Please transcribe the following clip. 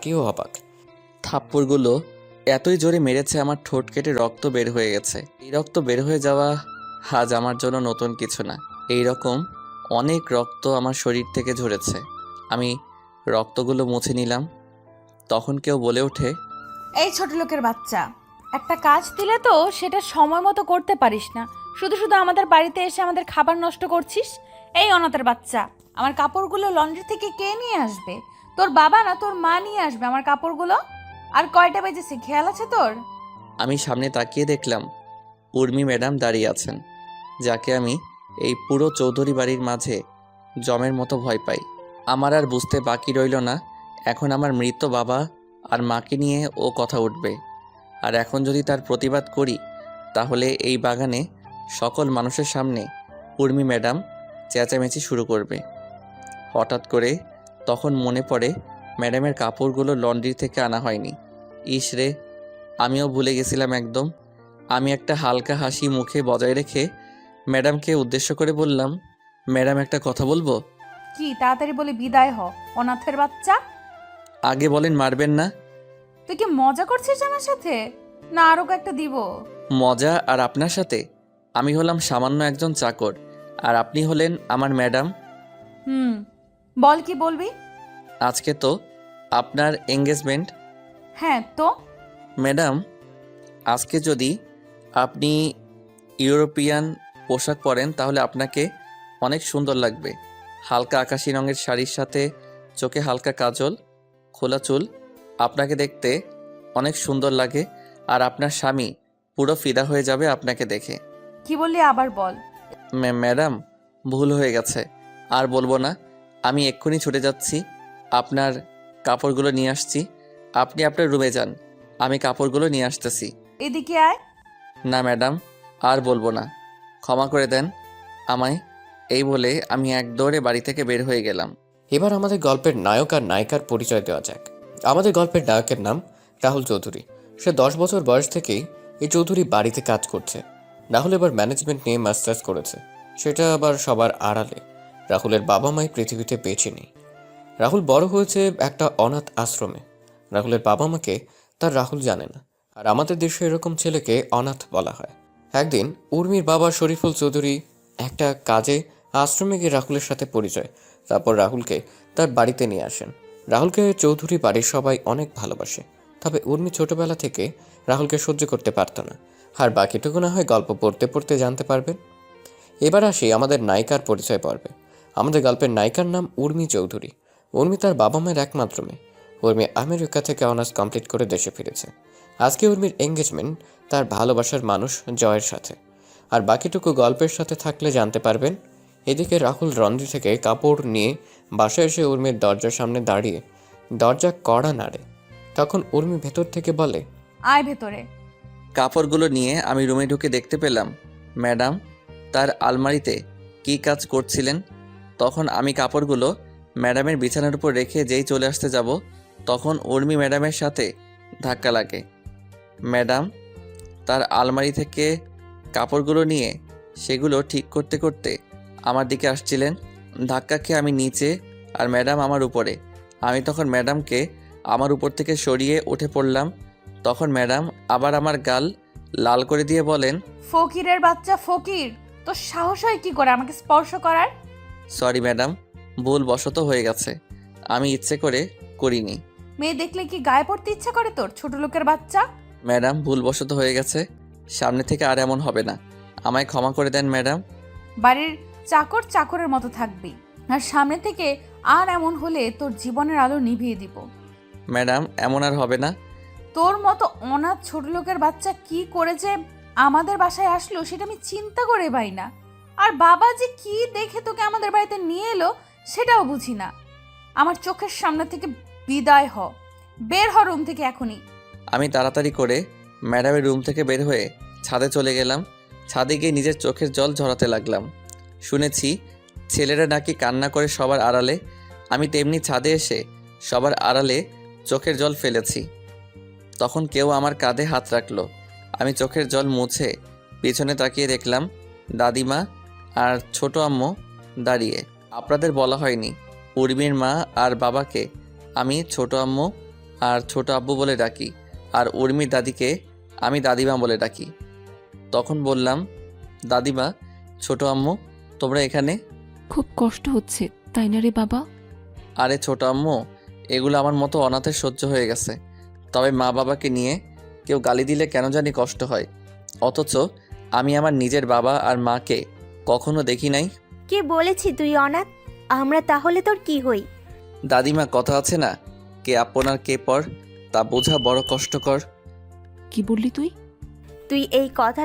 কেউ অবাক। থাপ্পড়গুলো এতই জোরে মেরেছে আমার ঠোঁট কেটে রক্ত বের হয়ে গেছে। এই রক্ত বের হয়ে যাওয়া আজ আমার জন্য নতুন কিছু না। এই রকম অনেক রক্ত আমার শরীর থেকে ঝরেছে। আমি রক্তগুলো মুছে নিলাম। তখন কেউ বলে ওঠে, এই ছোট লোকের বাচ্চা, একটা কাজ দিলে তো সেটা সময় মতো করতে পারিস না, শুধু শুধু আমাদের বাড়িতে এসে আমাদের খাবার নষ্ট করছিস। এই অনাথের বাচ্চা, আমার কাপড়গুলো লন্ড্রি থেকে কে নিয়ে আসবে? তোর বাবা না তোর মা নিয়ে আসবে আমার কাপড়গুলো। আর কয়টা বেজেছে খেয়াল আছে তোর? আমি সামনে তাকিয়ে দেখলাম উর্মি ম্যাডাম দাঁড়িয়ে আছেন, যাকে আমি এই পুরো চৌধুরী বাড়ির মাঝে জমের মতো ভয় পাই। আমার আর বুঝতে বাকি রইল না, এখন আমার মৃত বাবা আর মাকে নিয়ে ও কথা উঠবে। আর এখন যদি তার প্রতিবাদ করি, তাহলে এই বাগানে সকল মানুষের সামনে উর্মি ম্যাডাম চেঁচামেচি শুরু করবে। হঠাৎ করে তখন মনে পড়ে ম্যাডামের কাপড়গুলো লন্ড্রি থেকে আনা হয়নি। ইস রে, আমিও ভুলে গেছিলাম একদম। আমি একটা হালকা হাসি মুখে বজায় রেখে ম্যাডামকে উদ্দেশ্য করে বললাম, ম্যাডাম একটা কথা বলবো? কি তাড়াতাড়ি বলে বিদায় হ অনাথের বাচ্চা। আগে বলেন মারবেন না। তুই কি মজা করছিস আমার সাথে? না আরো একটা দিব? মজা আর আপনার সাথে? আমি হলাম সামান্য একজন চাকর, আর আপনি হলেন আমার ম্যাডাম। হুম, বল কি বলবি? আজকে তো আপনার এঙ্গেজমেন্ট। হ্যাঁ তো। ম্যাডাম, আজকে যদি আপনি ইউরোপিয়ান পোশাক পরেন তাহলে আপনাকে অনেক সুন্দর লাগবে। হালকা আকাশি রঙের শাড়ির সাথে চোখে হালকা কাজল, খোলা চুল, আপনাকে দেখতে অনেক সুন্দর লাগে। আর আপনার স্বামী পুরো ফিদা হয়ে যাবে আপনাকে দেখে। কি বললি আবার বল? ম্যাডাম, ভুল হয়ে গেছে, আর বলবো না। আমি এক্ষুনি ছুটে যাচ্ছি, আপনার কাপড়গুলো নিয়ে আসছি। আপনি আপনার রুমে যান, আমি কাপড়গুলো নিয়ে আসতেছি। এদিকে আয়। না ম্যাডাম, আর বলবো না, ক্ষমা করে দেন আমায়। এই বলে আমি এক দৌড়ে বাড়ি থেকে বের হয়ে গেলাম। এবার আমাদের গল্পের নায়ক আর নায়িকার পরিচয় দেওয়া যাক। আমাদের গল্পের নায়কের নাম রাহুল চৌধুরী। সে 10 বছর বয়স থেকেই এই চৌধুরী বাড়িতে কাজ করছে। রাহুল এবার ম্যানেজমেন্ট নিয়ে মাস্টার্স করেছে, সেটা আবার সবার আড়ালে। রাহুলের বাবা মাই পৃথিবীতে বেঁচে নেই। রাহুল বড় হয়েছে একটা অনাথ আশ্রমে। রাহুলের বাবা মাকে তার রাহুল জানে না, আর আমাদের দেশে এরকম ছেলেকে অনাথ বলা হয়। একদিন উর্মির বাবা শরীফুল চৌধুরী একটা কাজে আশ্রমে গিয়ে রাহুলের সাথে পরিচয়। তারপর রাহুলকে তার বাড়িতে নিয়ে আসেন। রাহুলকে চৌধুরী বাড়ির সবাই অনেক ভালোবাসে, তবে উর্মি ছোটবেলা থেকে রাহুলকে সহ্য করতে পারত না। আর বাকিটুকু না হয় গল্প পড়তে পড়তে জানতে পারবেন। এবার আসি আমাদের নায়িকার পরিচয় পর্বে। আমাদের গল্পের নায়িকার নাম উর্মি চৌধুরী। উর্মি তার বাবা মায়ের একমাত্র মেয়ে। উর্মি আমেরিকা থেকে অনার্স কমপ্লিট করে দেশে ফিরেছে। আজকে উর্মির এঙ্গেজমেন্ট তার ভালোবাসার মানুষ জয়ের সাথে। আর বাকিটুকু গল্পের সাথে থাকলে জানতে পারবেন। এদিকে রাহুল লন্ড্রি থেকে কাপড় নিয়ে বাসায় এসে উর্মির দরজার সামনে দাঁড়িয়ে দরজা কড়া নাড়ে। তখন উর্মি ভেতর থেকে বলে, আয় ভেতরে। কাপড়গুলো নিয়ে আমি রুমে ঢুকে দেখতে পেলাম ম্যাডাম তার আলমারিতে কী কাজ করছিলেন। তখন আমি কাপড়গুলো ম্যাডামের বিছানার উপর রেখে যেই চলে আসতে যাব, তখন উর্মি ম্যাডামের সাথে ধাক্কা লাগে। ম্যাডাম তার আলমারি থেকে কাপড়গুলো নিয়ে সেগুলো ঠিক করতে করতে আমার দিকে আসছিলেন। ধাক্কা খেয়ে আমি নিচে আর ম্যাডাম আমার উপরে। আমি তখন ম্যাডামকে আমার উপর থেকে সরিয়ে উঠে পড়লাম। তখন ম্যাডাম আবার আমার গাল লাল করে দিয়ে বলেন, ফকিরের বাচ্চা ফকির, তোর সাহস হয় কি করে আমাকে স্পর্শ করার? সরি ম্যাডাম, ভুল বশত হয়ে গেছে, আমি ইচ্ছে করে করিনি। মেয়ে দেখলে কি গায়ে পড়তে ইচ্ছা করে তোর, ছোট লোকের বাচ্চা? ম্যাডাম, ভুল বশত হয়ে গেছে, সামনে থেকে আর এমন হবে না, আমায় ক্ষমা করে দেন ম্যাডাম। বাড়ির চাকর চাকরের মতো থাকবি, আর সামনে থেকে আর এমন হলে তোর জীবনের আলো নিভিয়ে দিব। ম্যাডাম, এমন আর হবে না। তোর মতো অনাথ ছোট লোকের বাচ্চা কি করে যে আমাদের বাসায় আসলো সেটা আমি চিন্তা করে পাই না। আর বাবা যে কি দেখে তোকে আমাদের বাড়িতে নিয়ে এলো সেটাও বুঝি না। আমার চোখের সামনে থেকে বিদায় হ, বের হ রুম থেকে এখনই। আমি তাড়াতাড়ি করে ম্যাডামের রুম থেকে বের হয়ে ছাদে চলে গেলাম। ছাদে গিয়ে নিজের চোখের জল ঝরাতে লাগলাম। শুনেছি ছেলেরা নাকি কান্না করে সবার আড়ালে, আমি তেমনি ছাদে এসে সবার আড়ালে চোখের জল ফেলেছি। তখন কেউ আমার কাঁধে হাত রাখলো। আমি চোখের জল মুছে পিছনে তাকিয়ে দেখলাম দাদিমা আর ছোট আম্মু দাঁড়িয়ে। আপনাদের বলা হয়নি, উর্মির মা আর বাবাকে আমি ছোট আম্মু আর ছোট আব্বু বলে ডাকি, আর উর্মির দাদিকে আমি দাদিমা বলে ডাকি। তখন বললাম, দাদিমা, ছোট আম্মু, তোমরা এখানে? খুব কষ্ট হচ্ছে তাই না রে বাবা? আরে ছোট আম্মু, এগুলো আমার মতো অনাথের সহ্য হয়ে গেছে, তবে মা বাবাকে নিয়ে কেউ গালি দিলে কেন জানি কষ্ট হয়, অথচ আমি আমার নিজের বাবা আর মাকে কখনো দেখি নাই। কে বলেছি তুই অনাথ? আমরা তাহলে তোর কি হই? দাদিমা, কথা আছে না, কে আপন আর কে পর, তা বোঝা বড় কষ্টকর। কি বললি তুই? তুই এই কথা